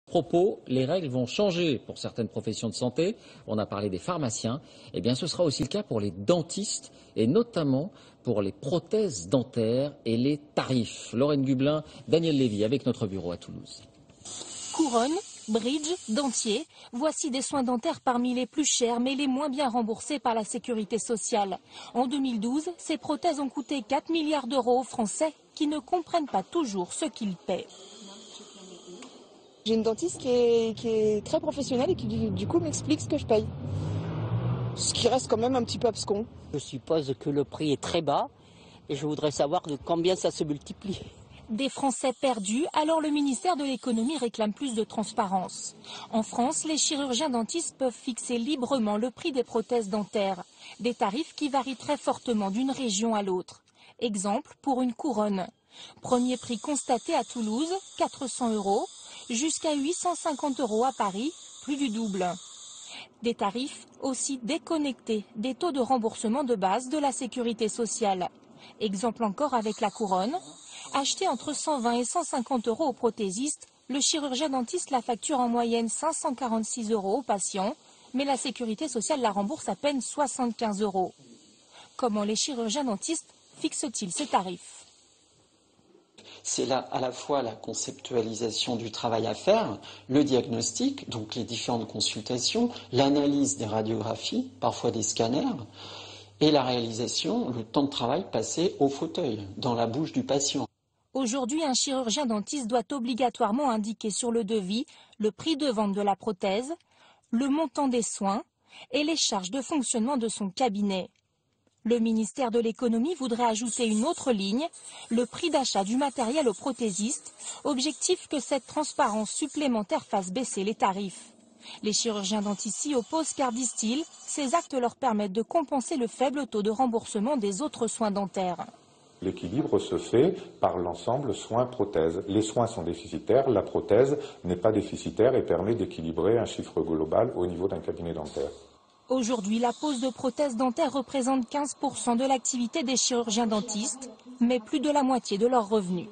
Propos, les règles vont changer pour certaines professions de santé. On a parlé des pharmaciens. Eh bien, ce sera aussi le cas pour les dentistes et notamment pour les prothèses dentaires et les tarifs. Lorraine Gublin, Daniel Lévy avec notre bureau à Toulouse. Couronne, bridge, dentier, voici des soins dentaires parmi les plus chers mais les moins bien remboursés par la sécurité sociale. En 2012, ces prothèses ont coûté 4 milliards d'euros aux Français qui ne comprennent pas toujours ce qu'ils paient. J'ai une dentiste qui est très professionnelle et qui du coup m'explique ce que je paye. Ce qui reste quand même un petit peu abscon. Je suppose que le prix est très bas et je voudrais savoir de combien ça se multiplie. Des Français perdus, alors le ministère de l'économie réclame plus de transparence. En France, les chirurgiens dentistes peuvent fixer librement le prix des prothèses dentaires. Des tarifs qui varient très fortement d'une région à l'autre. Exemple pour une couronne. Premier prix constaté à Toulouse, 400 €. Jusqu'à 850 € à Paris, plus du double. Des tarifs aussi déconnectés des taux de remboursement de base de la sécurité sociale. Exemple encore avec la couronne. Acheté entre 120 et 150 € au prothésiste, le chirurgien dentiste la facture en moyenne 546 € au patient, mais la sécurité sociale la rembourse à peine 75 €. Comment les chirurgiens dentistes fixent-ils ces tarifs ? C'est là à la fois la conceptualisation du travail à faire, le diagnostic, donc les différentes consultations, l'analyse des radiographies, parfois des scanners, et la réalisation, le temps de travail passé au fauteuil, dans la bouche du patient. Aujourd'hui, un chirurgien dentiste doit obligatoirement indiquer sur le devis le prix de vente de la prothèse, le montant des soins et les charges de fonctionnement de son cabinet. Le ministère de l'économie voudrait ajouter une autre ligne, le prix d'achat du matériel aux prothésistes, objectif que cette transparence supplémentaire fasse baisser les tarifs. Les chirurgiens dentistes s'y opposent car, disent-ils, ces actes leur permettent de compenser le faible taux de remboursement des autres soins dentaires. L'équilibre se fait par l'ensemble soins-prothèses. Les soins sont déficitaires, la prothèse n'est pas déficitaire et permet d'équilibrer un chiffre global au niveau d'un cabinet dentaire. Aujourd'hui, la pose de prothèses dentaires représente 15% de l'activité des chirurgiens dentistes, mais plus de la moitié de leurs revenus.